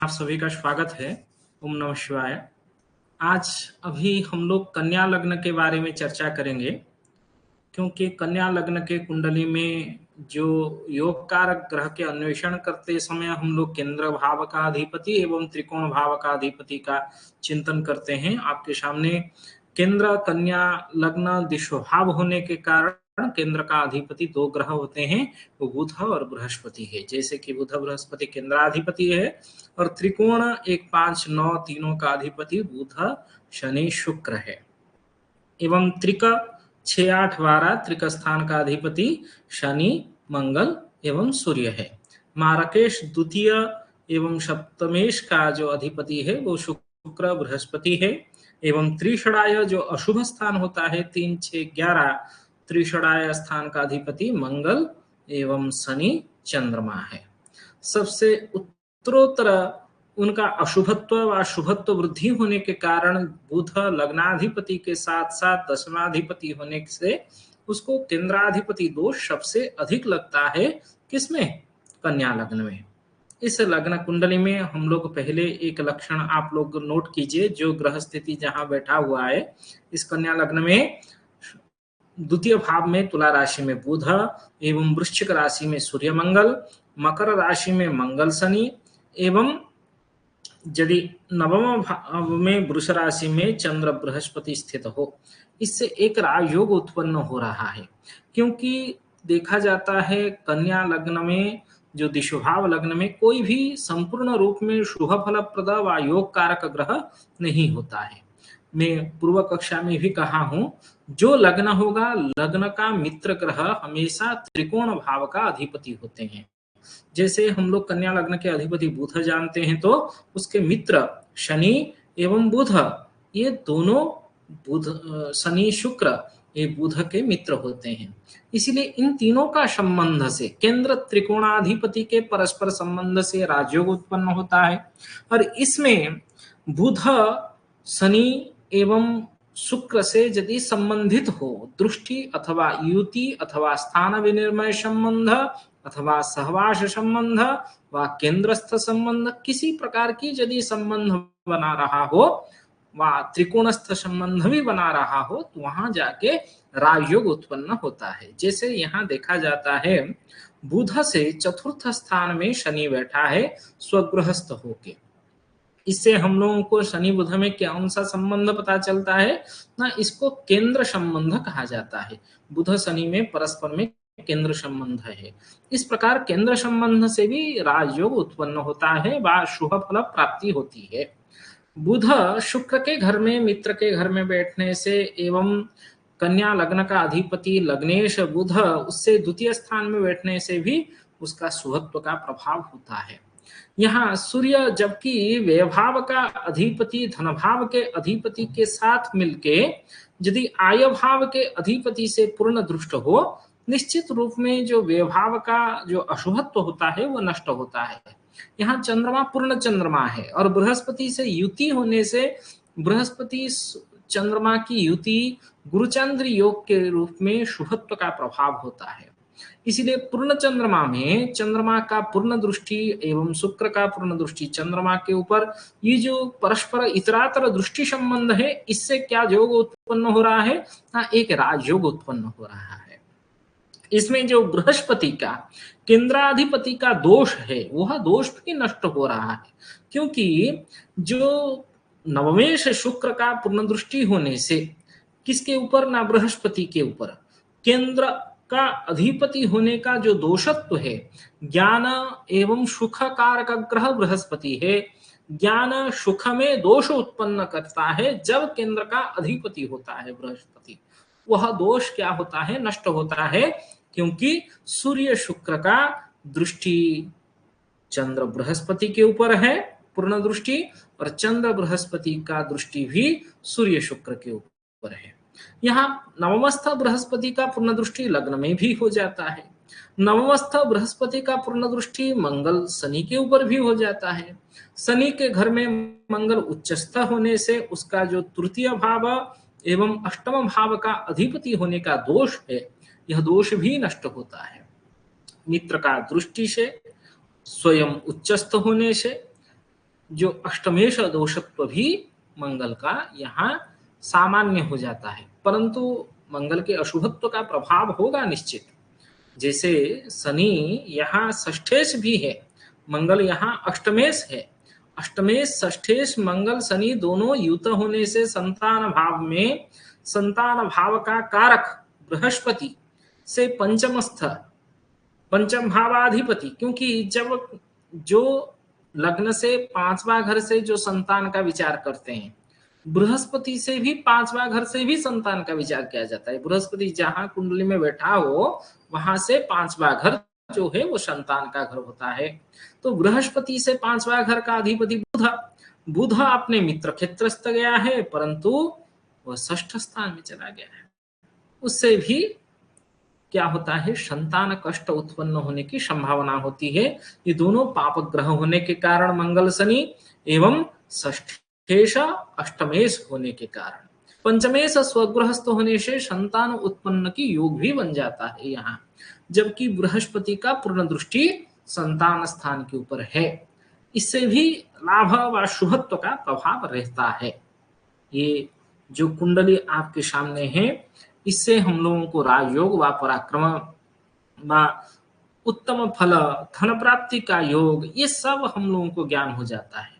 आप सभी का स्वागत है। ओम नमः शिवाय। आज अभी हम लोग कन्या लग्न के बारे में चर्चा करेंगे, क्योंकि कन्या लग्न के कुंडली में जो योग कारक ग्रह के अन्वेषण करते समय हम लोग केंद्र भाव का अधिपति एवं त्रिकोण भाव का अधिपति का चिंतन करते हैं। आपके सामने केंद्र कन्या लग्न दिशोभाव होने के कारण केंद्र का अधिपति दो ग्रह होते हैं, वो बुध और बृहस्पति है। जैसे कि बुध बृहस्पति केंद्राधिपति है और त्रिकोण 1 5 9 तीनों का अधिपति बुध शनि शुक्र है एवं त्रिक 6 8 12 त्रिक स्थान का अधिपति शनि मंगल एवं सूर्य है। मारकेश द्वितीय एवं सप्तमेश का जो अधिपति है वो शुक्र बृहस्पति है एवं त्रिषणाय जो अशुभ स्थान होता है 3 6 11 त्रिषणाय स्थान का अधिपति मंगल एवं शनि चंद्रमा है। सबसे उत्तरोत्तर उनका अशुभत्व व शुभत्व वृद्धि होने के कारण बुध लग्नाधिपति के साथ साथ दशमाधिपति होने से उसको केंद्राधिपति दोष सबसे अधिक लगता है। किसमें? कन्या लग्न में। इस लग्न कुंडली में हम लोग पहले एक लक्षण आप लोग नोट कीजिए, जो ग्रह स्थिति जहां बैठा हुआ है इस कन्या लग्न में द्वितीय भाव में तुला राशि में बुध एवं वृश्चिक राशि में सूर्य मंगल, मकर राशि में मंगल शनि एवं यदि नवम भाव में वृष राशि में चंद्र बृहस्पति स्थित हो, इससे एक राजयोग उत्पन्न हो रहा है। क्योंकि देखा जाता है कन्या लग्न में जो दिशोभाव लग्न में कोई भी संपूर्ण रूप में शुभ फलप्रद व योग कारक ग्रह नहीं होता है। मैं पूर्व कक्षा में भी कहा हूं, जो लग्न होगा लग्न का मित्र ग्रह हमेशा त्रिकोण भाव का अधिपति होते हैं। जैसे हम लोग कन्या लग्न के अधिपति बुध जानते हैं, तो उसके मित्र शनि एवं बुध, ये दोनों बुध शनि शुक्र ये बुध के मित्र होते हैं। इसीलिए इन तीनों का संबंध से केंद्र त्रिकोणाधिपति के परस्पर संबंध से राजयोग उत्पन्न होता है। और इसमें बुध शनि एवं शुक्र से यदि संबंधित हो, दृष्टि अथवा युति अथवा स्थान विनिर्मय संबंध अथवा सहवास संबंध व केंद्रस्थ संबंध, किसी प्रकार की यदि संबंध बना रहा हो व त्रिकोणस्थ संबंध भी बना रहा हो, तो वहां जाके राजयोग उत्पन्न होता है। जैसे यहाँ देखा जाता है बुध से चतुर्थ स्थान में शनि बैठा है स्वगृहस्थ होके। इससे हम लोगों को शनि बुध में कौन सा संबंध पता चलता है ना, इसको केंद्र संबंध कहा जाता है। बुध शनि में परस्पर में केंद्र संबंध है। इस प्रकार केंद्र संबंध से भी राजयोग उत्पन्न होता है व शुभ फल प्राप्ति होती है। बुध शुक्र के घर में मित्र के घर में बैठने से एवं कन्या लग्न का अधिपति लग्नेश बुध उससे द्वितीय स्थान में बैठने से भी उसका शुभत्व का प्रभाव होता है। यहाँ सूर्य जबकि व्ययभाव का अधिपति धनभाव के अधिपति के साथ मिलके यदि आय भाव के अधिपति से पूर्ण दृष्ट हो, निश्चित रूप में जो व्ययभाव का जो अशुभत्व होता है वो नष्ट होता है। यहाँ चंद्रमा पूर्ण चंद्रमा है और बृहस्पति से युति होने से बृहस्पति चंद्रमा की युति गुरुचंद्र योग के रूप में शुभत्व का प्रभाव होता है। इसीलिए पूर्ण चंद्रमा में चंद्रमा का पूर्ण दृष्टि एवं शुक्र का पूर्ण दृष्टि चंद्रमा के ऊपर, ये जो परस्पर इतरातर दृष्टि संबंध है, इससे क्या योग उत्पन्न हो रहा है ना, एक राजयोग उत्पन्न हो रहा है। इसमें जो बृहस्पति का केंद्राधिपति का दोष है वह दोष भी नष्ट हो रहा है। क्योंकि जो नवमेश शुक्र का पूर्ण दृष्टि होने से किसके ऊपर ना, बृहस्पति के ऊपर केंद्र का अधिपति होने का जो दोषत्व है, ज्ञान एवं सुख कारक ग्रह बृहस्पति है। ज्ञान सुख में दोष उत्पन्न करता है जब केंद्र का अधिपति होता है बृहस्पति। वह दोष क्या होता है, नष्ट होता है। क्योंकि सूर्य शुक्र का दृष्टि चंद्र बृहस्पति के ऊपर है पूर्ण दृष्टि, और चंद्र बृहस्पति का दृष्टि भी सूर्य शुक्र के ऊपर है। यहाँ नवमस्थ बृहस्पति का पूर्ण दृष्टि लग्न में भी हो जाता है। नवमस्थ बृहस्पति का पूर्ण दृष्टि मंगल शनि के ऊपर भी हो जाता है। शनि के घर में मंगल उच्चस्थ होने से उसका जो तृतीय भाव एवं अष्टम भाव का अधिपति होने का दोष है, यह दोष भी नष्ट होता है। मित्र का दृष्टि से, स्वयं उच्चस्थ होने से, जो अष्टमेश दोषत्व भी मंगल का यहाँ सामान्य हो जाता है, परंतु मंगल के अशुभत्व का प्रभाव होगा निश्चित। जैसे शनि यहाँ षष्ठेश भी है, मंगल यहाँ अष्टमेश है। अष्टमेश षष्ठेश मंगल शनि दोनों युत होने से संतान भाव में संतान भाव का कारक बृहस्पति से पंचमस्थ पंचम भावाधिपति, क्योंकि जब जो लग्न से पांचवा घर से जो संतान का विचार करते हैं, बृहस्पति से भी पांचवा घर से भी संतान का विचार किया जाता है। बृहस्पति जहां कुंडली में बैठा हो वहां से पांचवा घर जो है वो संतान का घर होता है। तो बृहस्पति से पांचवा घर का अधिपति बुध, बुध अपने मित्र क्षेत्रस्थ गया है, परंतु वह षष्ठ स्थान में चला गया है। उससे भी क्या होता है, संतान कष्ट उत्पन्न होने की संभावना होती है। ये दोनों पाप ग्रह होने के कारण मंगल शनि एवं षष्ठेश अष्टमेश होने के कारण पंचमेश स्वगृहस्थ होने से संतान उत्पन्न की योग भी बन जाता है यहाँ, जबकि बृहस्पति का पूर्ण दृष्टि संतान स्थान के ऊपर है। इससे भी लाभ व शुभत्व का प्रभाव रहता है। ये जो कुंडली आपके सामने है, इससे हम लोगों को राजयोग व पराक्रम व उत्तम फल, धन प्राप्ति का योग, ये सब हम लोगों को ज्ञान हो जाता है।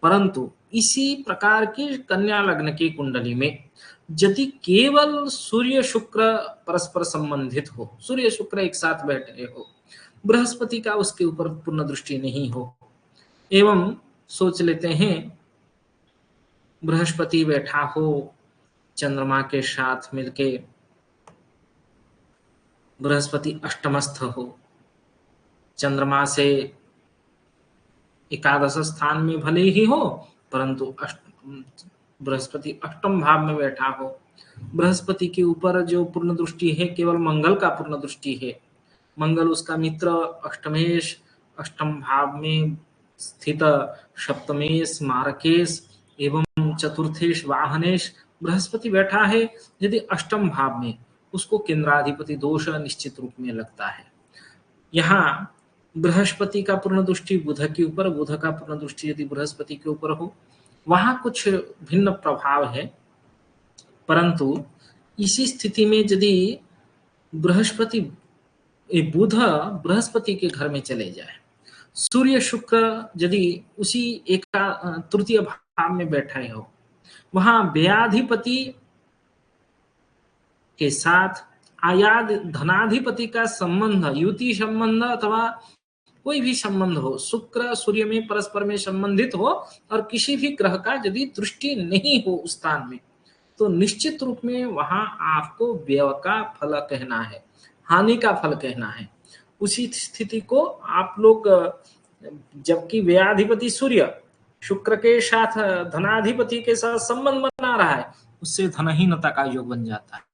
परंतु इसी प्रकार की कन्या लग्न की कुंडली में यदि केवल सूर्य शुक्र परस्पर संबंधित हो, सूर्य शुक्र एक साथ बैठे हो, बृहस्पति का उसके ऊपर पूर्ण दृष्टि नहीं हो, एवं सोच लेते हैं बृहस्पति बैठा हो चंद्रमा के साथ मिलके, बृहस्पति अष्टमस्थ हो, चंद्रमा से एकादश स्थान में भले ही हो, परंतु बृहस्पति अष्टम भाव में बैठा हो, बृहस्पति के ऊपर जो पूर्ण दृष्टि है केवल मंगल का पूर्ण दृष्टि है, मंगल उसका मित्र अष्टमेश, अष्टम भाव में स्थित सप्तमेश मारकेश एवं चतुर्थेश वाहनेश बृहस्पति बैठा है। यदि अष्टम भाव में, उसको केंद्राधिपति दोष निश्चित रूप में लगता है। यहाँ बृहस्पति का पूर्ण दृष्टि बुध के ऊपर, बुध का पूर्ण दृष्टि यदि बृहस्पति के ऊपर हो, वहां कुछ भिन्न प्रभाव है। परंतु इसी स्थिति में यदि बृहस्पति बुध बृहस्पति के घर में चले जाए, सूर्य शुक्र यदि उसी एक तृतीय भाव में बैठे हो, वहां व्ययाधिपति के साथ आयाद धनाधिपति का संबंध, युति संबंध अथवा कोई भी संबंध हो, शुक्र सूर्य में परस्पर में संबंधित हो और किसी भी ग्रह का यदि दृष्टि नहीं हो उस स्थान में, तो निश्चित रूप में वहां आपको व्यय का फल कहना है, हानि का फल कहना है। उसी स्थिति को आप लोग, जबकि व्ययाधिपति सूर्य शुक्र के साथ धनाधिपति के साथ संबंध बना रहा है, उससे धनहीनता का योग बन जाता है।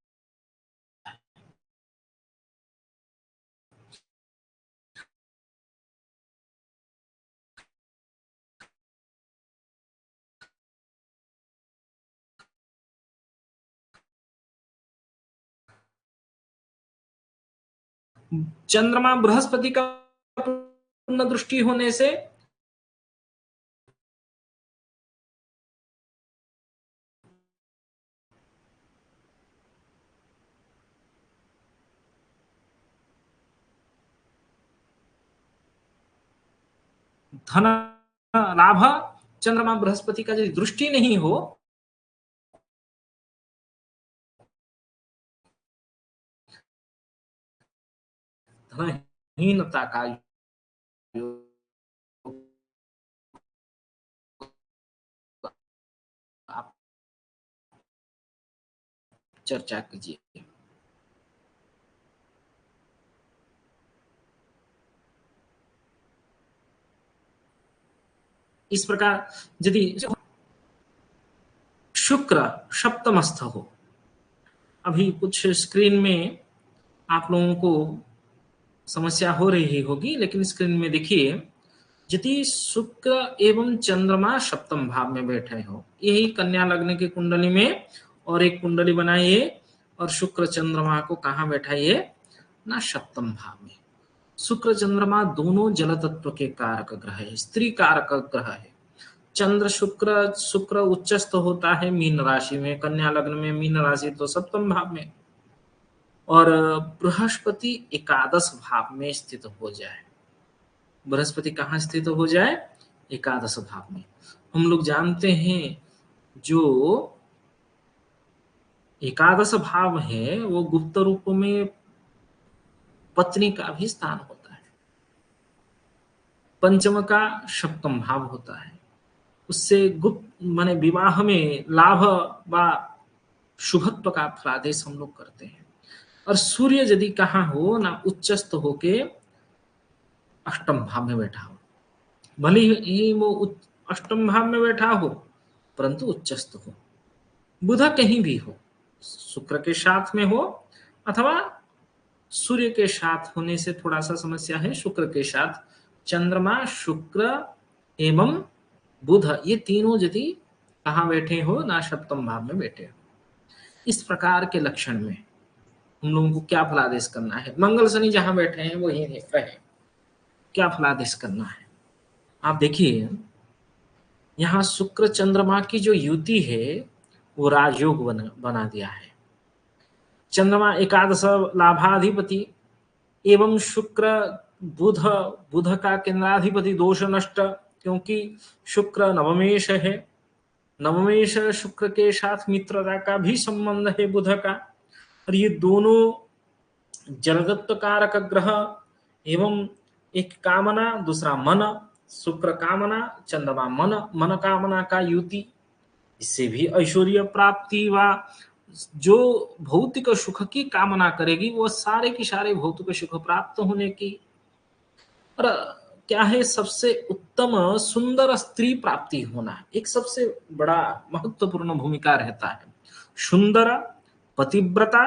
चंद्रमा बृहस्पति का पूर्ण दृष्टि होने से धन लाभ, चंद्रमा बृहस्पति का यदि दृष्टि नहीं हो, धनहीनता का आप चर्चा कीजिए। इस प्रकार यदि शुक्र सप्तमस्थ हो, अभी कुछ स्क्रीन में आप लोगों को समस्या हो रही होगी, लेकिन स्क्रीन में देखिए, यदि शुक्र एवं चंद्रमा सप्तम भाव में बैठे हो, यही कन्या लग्न की कुंडली में और एक कुंडली बनाइए और शुक्र चंद्रमा को कहाँ बैठाइए ना, सप्तम भाव में। शुक्र चंद्रमा दोनों जल तत्व के कारक ग्रह है, स्त्री कारक ग्रह है। चंद्र शुक्र शुक्र उच्चस्थ होता है मीन राशि में, कन्या लग्न में, मीन राशि तो सप्तम भाव में, और बृहस्पति एकादश भाव में स्थित हो जाए। बृहस्पति कहाँ स्थित हो जाए? एकादश भाव में। हम लोग जानते हैं जो एकादश भाव है वो गुप्त रूप में पत्नी का भी स्थान होता है। पंचम का सप्तम भाव होता है, उससे गुप्त माने विवाह में लाभ व शुभत्व का फलादेश हम लोग करते हैं। और सूर्य यदि कहाँ हो ना, उच्चस्थ होके अष्टम भाव में बैठा हो, भले ही वो अष्टम भाव में बैठा हो परंतु उच्चस्थ हो। बुध कहीं भी हो, शुक्र के साथ में हो अथवा सूर्य के साथ होने से थोड़ा सा समस्या है, शुक्र के साथ चंद्रमा, शुक्र एवं बुध, ये तीनों यदि कहाँ बैठे हो ना, सप्तम भाव में बैठे हो। इस प्रकार के लक्षण में हम लोगों को क्या फलादेश करना है? मंगल शनि जहां बैठे हैं वही रहे, क्या फलादेश करना है? आप देखिए यहाँ शुक्र चंद्रमा की जो युति है वो राजयोग बना दिया है। चंद्रमा एकादश लाभाधिपति एवं शुक्र बुध, बुध का केंद्राधिपति दोष नष्ट, क्योंकि शुक्र नवमेश है, नवमेश शुक्र के साथ मित्रता का भी संबंध है बुध का, और ये दोनों जलगत्व कारक ग्रह एवं एक कामना दूसरा मन, शुक्र कामना चंद्रमा मन, मन कामना का युति, इससे भी ऐश्वर्य प्राप्ति व जो भौतिक सुख की कामना करेगी वो सारे की सारे भौतिक सुख प्राप्त होने की। और क्या है, सबसे उत्तम सुंदर स्त्री प्राप्ति होना एक सबसे बड़ा महत्वपूर्ण भूमिका रहता है। सुंदर, पतिव्रता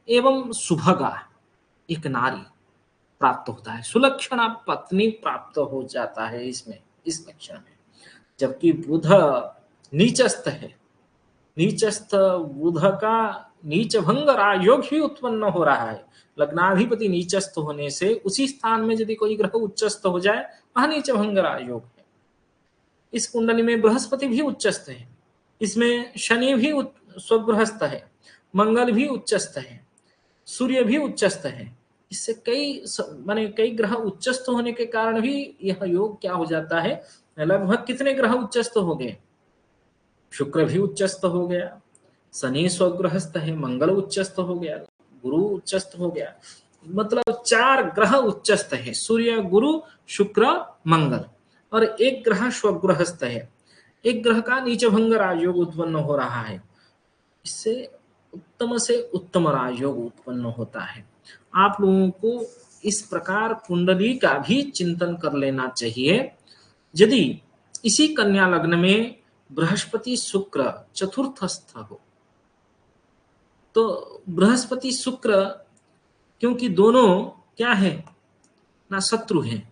एवं सुभगा एक नारी प्राप्त होता है, सुलक्षणा पत्नी प्राप्त हो जाता है इसमें, इस लक्षण में। जबकि बुध नीचस्थ है, नीचस्थ बुध का नीच भंग राजयोग ही उत्पन्न हो रहा है। लग्नाधिपति नीचस्थ होने से उसी स्थान में यदि कोई ग्रह उच्चस्थ हो जाए वह नीच भंग राजयोग है। इस कुंडली में बृहस्पति भी उच्चस्थ है, इसमें शनि भी स्वगृहस्थ है, मंगल भी उच्चस्थ है, सूर्य भी उच्चस्थ है। इससे कई ग्रह उच्चस्थ होने के कारण भी यह योग क्या हो जाता है, लगभग कितने ग्रह उच्चस्थ हो गए? शुक्र भी उच्चस्थ हो गया, शनि स्वगृहस्थ है, मंगल उच्चस्थ हो गया, गुरु उच्चस्थ हो गया, मतलब 4 ग्रह उच्चस्थ है, सूर्य, गुरु, शुक्र, मंगल, और एक ग्रह स्वगृहस्थ है। एक ग्रह का नीच भंग राजयोग उत्पन्न हो रहा है, इससे उत्तम से उत्तम राजयोग उत्पन्न होता है। आप लोगों को इस प्रकार कुंडली का भी चिंतन कर लेना चाहिए। यदि इसी कन्या लग्न में बृहस्पति शुक्र चतुर्थस्थ हो तो बृहस्पति शुक्र, क्योंकि दोनों क्या है ना, शत्रु हैं,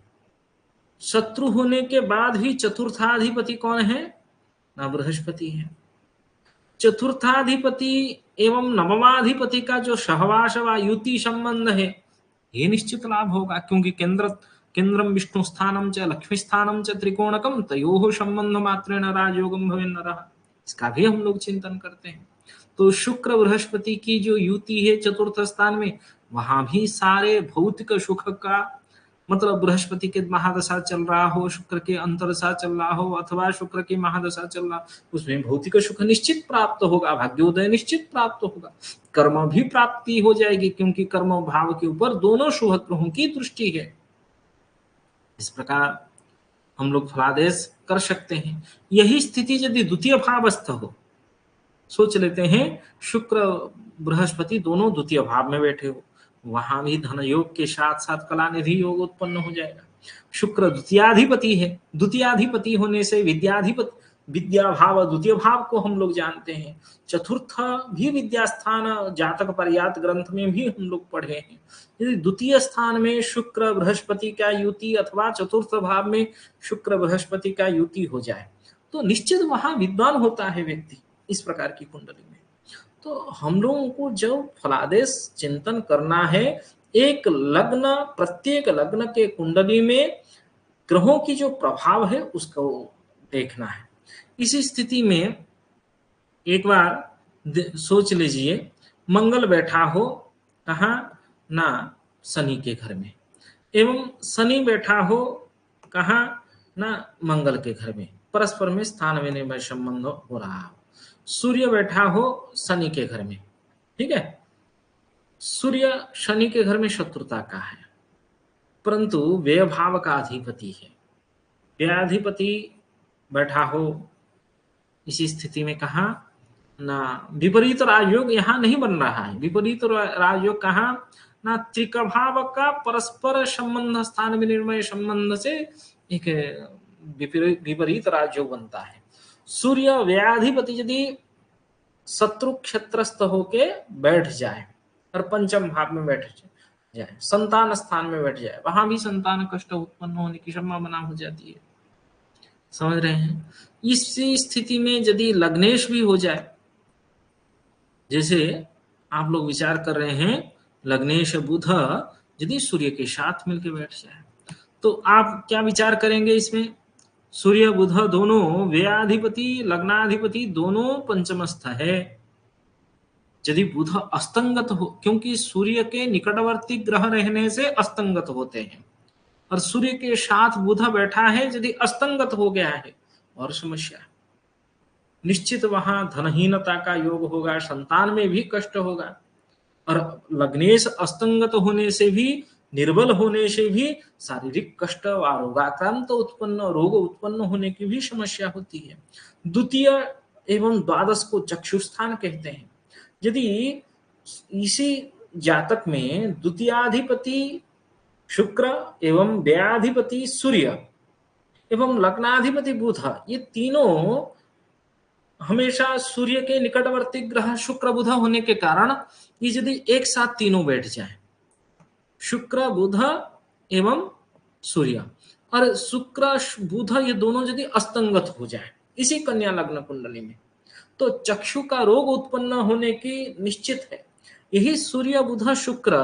शत्रु होने के बाद भी चतुर्थाधिपति कौन है ना, बृहस्पति है। चतुर्थाधिपति एवं नवमाधिपति का जो सहवास व युति संबंध है ये निश्चित लाभ होगा, क्योंकि केंद्रम विष्णु स्थानम च लक्ष्मी स्थानम च त्रिकोणकम तयोः संबंध मात्रेण राजयोगम भवेन्नरः, इसका भी हम लोग चिंतन करते हैं। तो शुक्र बृहस्पति की जो युति है चतुर्थ स्थान में, वहां भी सारे भौतिक सुख का, मतलब बृहस्पति के महादशा चल रहा हो, शुक्र के अंतरदशा चल रहा हो अथवा शुक्र की महादशा चल रहा, उसमें भौतिक सुख निश्चित प्राप्त होगा, भाग्योदय निश्चित प्राप्त होगा, कर्म भी प्राप्ति हो जाएगी, क्योंकि कर्म भाव के ऊपर दोनों शुभ ग्रहों की दृष्टि है। इस प्रकार हम लोग फलादेश कर सकते हैं। यही स्थिति यदि द्वितीय भावस्थ हो, सोच लेते हैं शुक्र बृहस्पति दोनों द्वितीय भाव में बैठे हो, वहां भी धन योग के साथ साथ कला निधि योग उत्पन्न हो जाएगा। शुक्र द्वितीयाधिपति है, द्वितीयाधिपति होने से विद्याधिपति, विद्या भाव द्वितीय भाव को हम लोग जानते हैं। चतुर्थ भी विद्या स्थान जातक पर्यात ग्रंथ में भी हम लोग पढ़े हैं। यदि द्वितीय स्थान में शुक्र बृहस्पति का युति अथवा चतुर्थ भाव में शुक्र बृहस्पति का युति हो जाए तो निश्चित वहां विद्वान होता है व्यक्ति। इस प्रकार की कुंडली में तो हम लोगों को जो फलादेश चिंतन करना है, एक लग्न, प्रत्येक लग्न के कुंडली में ग्रहों की जो प्रभाव है उसको देखना है। इसी स्थिति में एक बार सोच लीजिए, मंगल बैठा हो कहाँ ना शनि के घर में, एवं शनि बैठा हो कहाँ ना मंगल के घर में, परस्पर में स्थान विनिमय संबंध हो रहा हो। सूर्य बैठा हो शनि के घर में, ठीक है। सूर्य शनि के घर में शत्रुता का है, परंतु व्यय भाव का अधिपति है। व्ययाधिपति बैठा हो इसी स्थिति में कहा ना विपरीत राजयोग यहां नहीं बन रहा है। विपरीत राजयोग कहा ना त्रिकभाव का परस्पर संबंध स्थान विनिमय संबंध से एक विपरीत राजयोग बनता है। सूर्य व्ययाधिपति यदि शत्रु क्षेत्रस्थ होके बैठ जाए और पंचम भाव में बैठ जाए, संतान स्थान में बैठ जाए, वहां भी संतान कष्ट उत्पन्न होने की संभावना हो जाती है। समझ रहे हैं? इसी स्थिति में यदि लग्नेश भी हो जाए, जैसे आप लोग विचार कर रहे हैं लग्नेश बुध यदि सूर्य के साथ मिलकर बैठ जाए, तो आप क्या विचार करेंगे इसमें? सूर्य बुध दोनों व्ययाधिपति लग्नाधिपति दोनों पंचमस्थ है। यदि बुध अस्तंगत हो, क्योंकि सूर्य के निकटवर्ती ग्रह रहने से अस्तंगत होते हैं, और सूर्य के साथ बुध बैठा है, यदि अस्तंगत हो गया है और समस्या, निश्चित वहां धनहीनता का योग होगा, संतान में भी कष्ट होगा, और लग्नेश अस्तंगत होने से भी, निर्बल होने से भी शारीरिक कष्ट व रोगाक्रांत उत्पन्न, रोग उत्पन्न होने की भी समस्या होती है। द्वितीय एवं द्वादश को चक्षुस्थान कहते हैं। यदि इसी जातक में द्वितीयाधिपति शुक्र एवं व्ययाधिपति सूर्य एवं लग्नाधिपति बुध, ये तीनों हमेशा सूर्य के निकटवर्ती ग्रह शुक्र बुध होने के कारण ये यदि एक साथ तीनों बैठ जाए, शुक्र बुध एवं सूर्य, और शुक्र बुध ये दोनों यदि अस्तंगत हो जाए इसी कन्या लग्न कुंडली में, तो चक्षु का रोग उत्पन्न होने की निश्चित है। यही सूर्य बुध शुक्र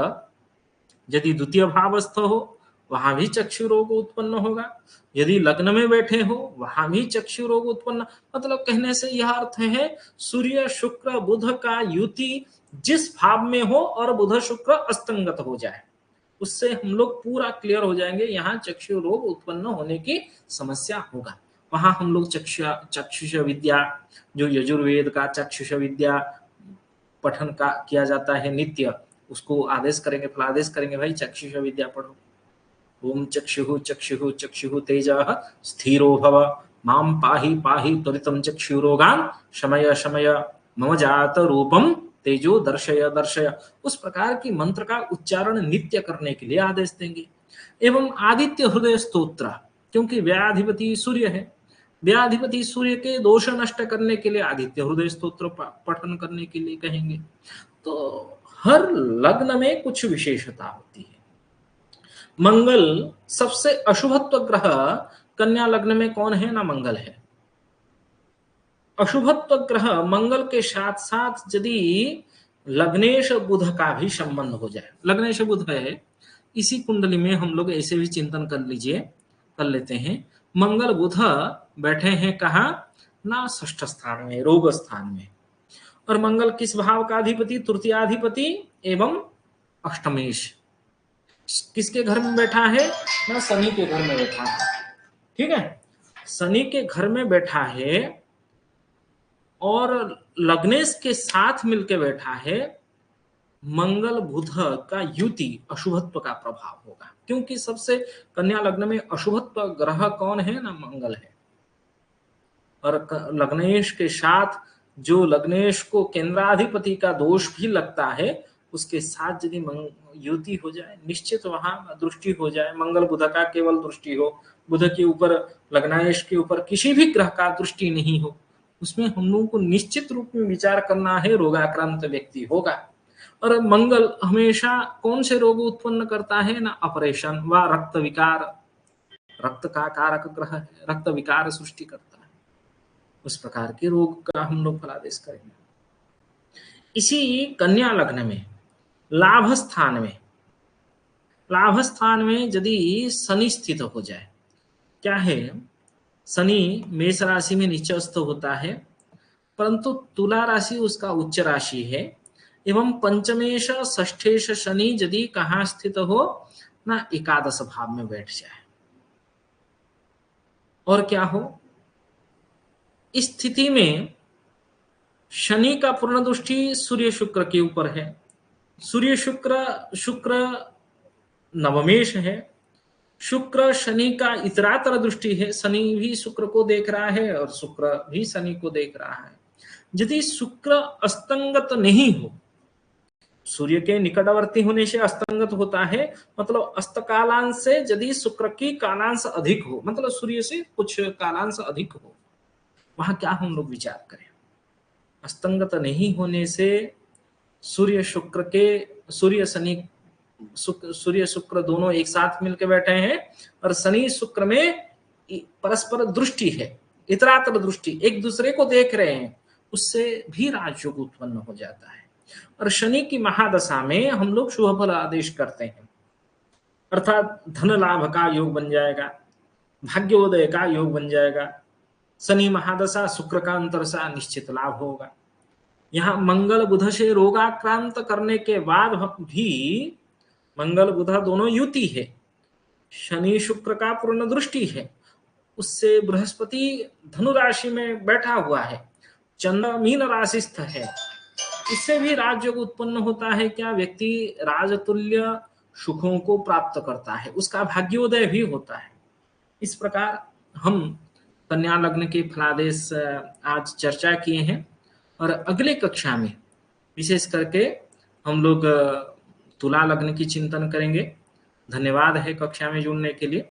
यदि द्वितीय भावस्थ हो वहां भी चक्षु रोग उत्पन्न होगा, यदि लग्न में बैठे हो वहां भी चक्षु रोग उत्पन्न, मतलब कहने से यह अर्थ है सूर्य शुक्र बुध का युति जिस भाव में हो और बुध शुक्र अस्तंगत हो जाए, उससे हम लोग पूरा क्लियर हो जाएंगे यहाँ चक्षु रोग उत्पन्न होने की समस्या होगा। वहां हम लोग चक्षुष विद्या, जो यजुर्वेद का चक्षुष विद्या पठन का किया जाता है नित्य, उसको आदेश करेंगे, फलादेश करेंगे, भाई चक्षुष विद्या पढ़ो। ओम चक्षुः चक्षुः चक्षुः तेजः स्थिरो भव मां पाहि पाहि त्वरितं चक्षुरोगान् शमय शमय मम जात रूपम तेजो दर्शय दर्शय, उस प्रकार की मंत्र का उच्चारण नित्य करने के लिए आदेश देंगे। एवं आदित्य हृदय स्तोत्र, क्योंकि व्ययाधिपति सूर्य है, व्ययाधिपति सूर्य के दोष नष्ट करने के लिए आदित्य हृदय स्तोत्र पठन करने के लिए कहेंगे। तो हर लग्न में कुछ विशेषता होती है। मंगल सबसे अशुभत्व ग्रह कन्या लग्न में कौन है? ना मंगल है। अशुभत्व ग्रह मंगल के साथ साथ यदि लग्नेश बुध का भी संबंध हो जाए, लग्नेश बुध है इसी कुंडली में, हम लोग ऐसे भी चिंतन कर लीजिए, कर लेते हैं। मंगल बुध बैठे हैं कहाँ? ना षष्ठ स्थान में, रोग स्थान में, और मंगल किस भाव का अधिपति? तृतीयाधिपति एवं अष्टमेश। किसके घर में बैठा है? ना शनि के घर में बैठा है। ठीक है, शनि के घर में बैठा है और लग्नेश के साथ मिलके बैठा है। मंगल बुध का युति अशुभत्व का प्रभाव होगा, क्योंकि सबसे कन्या लग्न में अशुभत्व ग्रह कौन है? ना मंगल है। और लग्नेश के साथ जो लग्नेश को केंद्राधिपति का दोष भी लगता है, उसके साथ यदि युति हो जाए, निश्चित वहां दृष्टि हो जाए, मंगल बुध का केवल दृष्टि हो, बुध के ऊपर लग्नेश के ऊपर किसी भी ग्रह का दृष्टि नहीं हो, उसमें हम लोगों को निश्चित रूप में विचार करना है, रोगाक्रांत व्यक्ति होगा। और मंगल हमेशा कौन से रोग उत्पन्न करता है? ना ऑपरेशन व रक्त विकार, रक्त का कारक ग्रह है, रक्त विकार सृष्टि करता है, उस प्रकार के रोग का हम लोग फलादेश करेंगे। इसी कन्या लग्न में लाभ स्थान में, लाभ स्थान में यदि शनि स्थित हो जाए, क्या है शनि मेष राशि में नीचस्थ होता है, परंतु तुला राशि उसका उच्च राशि है। एवं पंचमेश षष्ठेश शनि यदि कहाँ स्थित हो ना, एकादश भाव में बैठ जाए और क्या हो, इस स्थिति में शनि का पूर्ण दृष्टि सूर्य शुक्र के ऊपर है। सूर्य शुक्र शुक्र नवमेश है, शुक्र शनि का इतरातर दृष्टि है, शनि भी शुक्र को देख रहा है और शुक्र भी शनि को देख रहा है। यदि शुक्र अस्तंगत नहीं हो, सूर्य के निकटवर्ती होने से अस्तंगत होता है, मतलब अस्त कालांश से यदि शुक्र की कालांश अधिक हो, मतलब सूर्य से कुछ कालांश अधिक हो, वहां क्या हम लोग विचार करें। अस्तंगत नहीं होने से सूर्य शुक्र के सूर्य शनि सूर्य शुक्र दोनों एक साथ मिलकर बैठे हैं और शनि शुक्र में परस्पर दृष्टि है, इतरातर दृष्टि, एक दूसरे को देख रहे हैं, उससे भी राजयोग उत्पन्न हो जाता है। और शनि की महादशा में हम लोग शुभ फल आदेश करते हैं, अर्थात धन लाभ का योग बन जाएगा, भाग्योदय का योग बन जाएगा। शनि महादशा शुक्र का अंतरसा निश्चित लाभ होगा। यहाँ मंगल बुध से रोगाक्रांत करने के बाद भी, मंगल बुध दोनों युति है, शनि शुक्र का पूर्ण दृष्टि है, उससे बृहस्पति धनु राशि में बैठा हुआ है, चंद्र मीन राशिस्थ है, इससे भी राजयोग उत्पन्न होता है। क्या व्यक्ति राजतुल्य सुखों को प्राप्त करता है, उसका भाग्योदय भी होता है। इस प्रकार हम कन्या लग्न के फलादेश आज चर्चा किए हैं और अगले कक्षा में विशेष करके हम लोग तुला लग्न की चिंतन करेंगे। धन्यवाद है कक्षा में जुड़ने के लिए।